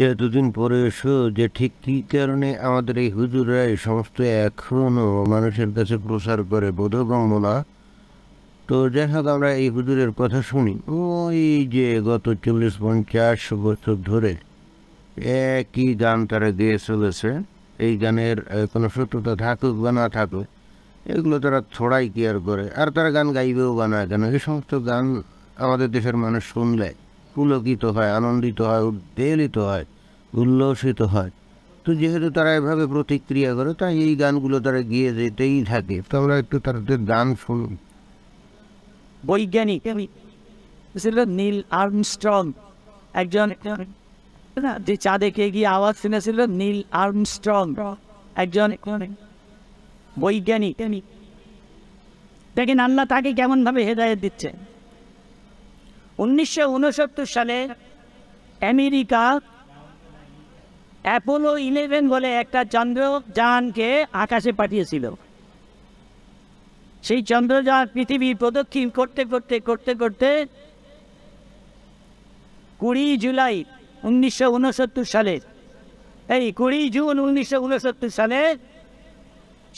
এতদিন পরে এসো যে ঠিক কী কারণে আমাদের এই হুজুররা এই সমস্ত এখনও মানুষের কাছে প্রচার করে বোধগম্য না। তো যাই হোক, আমরা এই হুজুরের কথা শুনি ওই যে গত 40-50 বছর ধরে একই গান তারা গেয়ে চলেছে। এই গানের কোনো সত্যতা থাকুক বা না থাকুক, এগুলো তারা থোড়াই কেয়ার করে, আর তারা গান গাইবেও বা না কেন, এই সমস্ত গান আমাদের দেশের মানুষ শুনলে পুলকিত হয়, আনন্দিত হয়, উদ্বেলিত হয়, উল্লসিত হয়। তো যেহেতু তারা এভাবে প্রতিক্রিয়া করে, তাই এই গানগুলো তারা গিয়ে যেতেই থাকে। তো আমরা একটু তাদের গান শুনি। বৈজ্ঞানিক ছিল নীল আর্মস্ট্রং, একজন যে চাঁদে গিয়ে আওয়াজ শুনেছিল। নীল আর্মস্ট্রং একজন বৈজ্ঞানিক। দেখেন আল্লাহ তাকে কেমন ভাবে হেদায়েত দিচ্ছে। 1969 সালে আমেরিকা অ্যাপোলো 11 বলে একটা চন্দ্রযানকে আকাশে পাঠিয়েছিল। সেই চন্দ্রযান পৃথিবী প্রদক্ষিণ করতে করতে করতে করতে 20 জুলাই 1969 সালে, এই 20 জুন 1969 সালে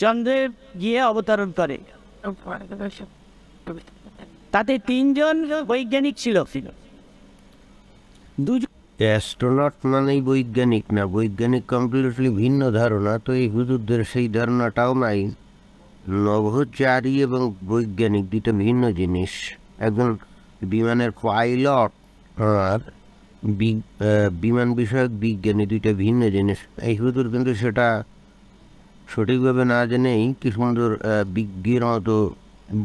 চন্দ্রে গিয়ে অবতরণ করে। তাতে 3 জন বৈজ্ঞানিক ছিল। অ্যাস্ট্রোনট মানেই বৈজ্ঞানিক না, বৈজ্ঞানিক কমপ্লিটলি ভিন্ন ধারণা। তো এই হুজুরদের সেই ধারণাটাও নাই। নভোচারী এবং বৈজ্ঞানিক দুইটা ভিন্ন জিনিস। একজন বিমানের পাইলট আর বিমান বিষয়ক বিজ্ঞানী দুইটা ভিন্ন জিনিস। এই হুজুর কিন্তু সেটা সঠিকভাবে না জেনেই কি সুন্দর বিজ্ঞের মতো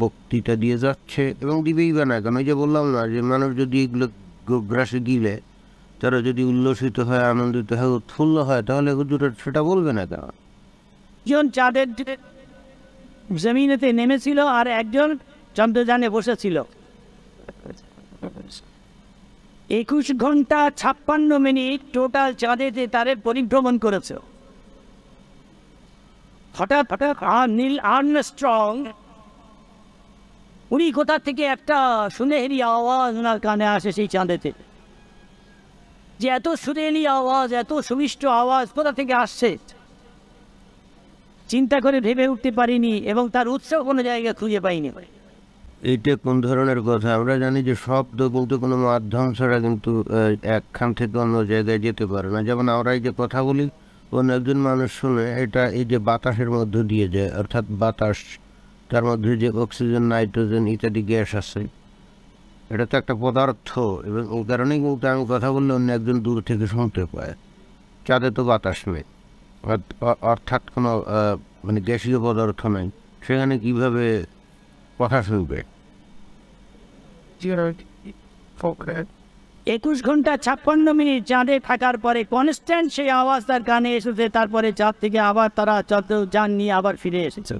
বক্তৃতা দিয়ে যাচ্ছে, এবং দিবেই বা না কেন। ওই যে বললাম না, যে মানুষ যদি এগুলো গ্রাসে গিলে, তারা যদি উল্লসিত হয়, আনন্দিত হয়, উৎফুল্ল হয়, তাহলে হুজুরের সেটা বলবে না কেন। একজন চাঁদের জমিনেতে নেমেছিল আর একজন চন্দ্রযানে বসেছিল। 21 ঘন্টা 56 মিনিট টোটাল চাঁদেতে তারে পরিভ্রমণ করেছে। হঠাৎ নীল আর্মস্ট্রং উনি কোথা থেকে একটা সুনেহেরি আওয়াজ ওনার কানে আসে সেই চাঁদেতে, যে এত সুনেহেরি আওয়াজ, এত সুমিষ্ট আওয়াজ কোথা থেকে আসছে চিন্তা করে ভেবে উঠতে পারিনি, এবং তার উৎস কোনো জায়গায় খুঁজে পাইনি। এইটা কোন ধরনের কথা? আমরা জানি যে শব্দ কিন্তু কোনো মাধ্যম ছাড়া কিন্তু একখান থেকে অন্য জায়গায় যেতে পারে না। যেমন আমরা এই যে কথা বলি, অন্য একজন মানুষ শুনে, এটা এই যে বাতাসের মধ্যে দিয়ে যায়, অর্থাৎ বাতাস, তার মধ্যে যে অক্সিজেন, নাইট্রোজেন ইত্যাদি গ্যাস আছে, এটা তো একটা পদার্থ, এবং ওই কারণেই কিন্তু আমি কথা বললে অন্য একজন দূর থেকে শুনতে পায়। চাঁদে তো বাতাস নেই, অর্থাৎ কোনো মানে গ্যাসীয় পদার্থ নাই, সেখানে কিভাবে কথা শুনবে? 21 ঘন্টা 56 মিনিট চাঁদে থাকার পরে কনস্ট্যান্ট সেই আওয়াজ তার কানে এসেছে। তারপরে চাঁদ থেকে আবার তারা চন্দ্রযান নিয়ে আবার ফিরে এসেছে,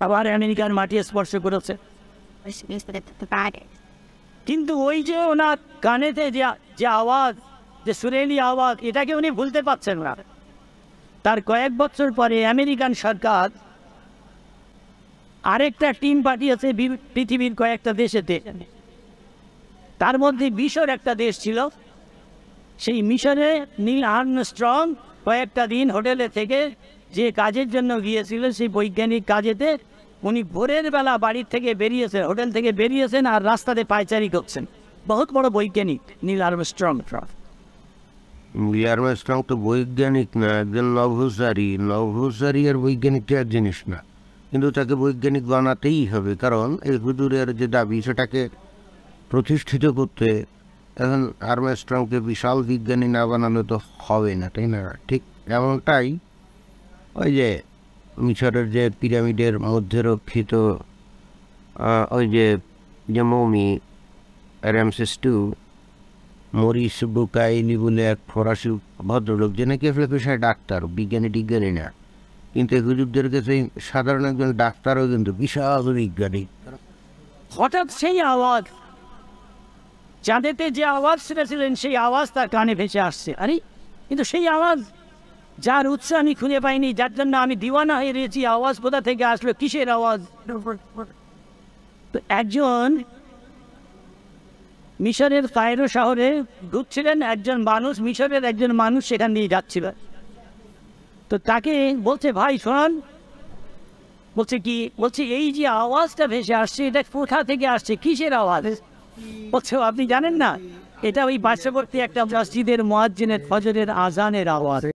আবার আমেরিকার মাটি স্পর্শ করেছে। কিন্তু ওই যে ওনার কানেতে যে আওয়াজ, যে সুরেলি আওয়াজ, এটাকে উনি ভুলতে পারছেন না। তার কয়েক বছর পরে আমেরিকান সরকার আরেকটা টিম পাঠিয়েছে পৃথিবীর কয়েকটা দেশেতে। তার মধ্যে মিশর একটা দেশ ছিল। সেই মিশরে নীল আর্মস্ট্রং কয়েকটা দিন হোটেলে থেকে যে কাজের জন্য গিয়েছিল, সেই বৈজ্ঞানিক কাজেতে উনি ভোরের বেলা বাড়ির থেকে বেরিয়েছেন, হোটেল থেকে বেরিয়েছেন, আর রাস্তাতে পায়চারি করছেন। বহুত বড় বৈজ্ঞানিক নীল আর্মস্ট্রং। নীল আর্মস্ট্রং তো বৈজ্ঞানিক না, একজন নভোচারী। নভোচারী আর বৈজ্ঞানিকটা এক জিনিস না, কিন্তু তাকে বৈজ্ঞানিক বানাতেই হবে, কারণ এই হুজুরের যে দাবি সেটাকে প্রতিষ্ঠিত করতে এখন আর্মস্ট্রংকে বিশাল বিজ্ঞানী না বানালে তো হবে না, তাই না? ঠিক এমনটাই ওই যে মিশরের যে পিরামিডের মধ্যে রক্ষিত ওই যে mummy Ramesses II, Maurice Bucaille বলে এক ফরাসি ভদ্রলোক, যে নাকি আসলে পেশায় ডাক্তার, বিজ্ঞানী না, কিন্তু হুজুরদের কাছে সাধারণ একজন ডাক্তারও কিন্তু বিশাল বিজ্ঞানী। হঠাৎ সেই আওয়াজ, চাঁদেতে যে আওয়াজ শুনেছিলেন সেই আওয়াজ তার কানে ভেসে আসছে। আরে কিন্তু সেই আওয়াজ, যার উৎস আমি খুঁজে পাইনি, যার জন্য আমি দিওয়ানা হয়ে রয়েছি, আওয়াজ কোথা থেকে আসলো, কিসের আওয়াজ? তো একজন মিশরের কায়রো শহরে ঢুকছিলেন, একজন মানুষ, মিশরের একজন মানুষ সেখান দিয়ে যাচ্ছিল। তো তাকে বলছে, ভাই শোনান, বলছে কি, বলছে এই যে আওয়াজটা ভেসে আসছে এটা কোথা থেকে আসছে, কিসের আওয়াজ? বলছে আপনি জানেন না, এটা ওই পার্শ্ববর্তী একটা মসজিদের মুয়াজ্জিনের ফজরের আজানের আওয়াজ।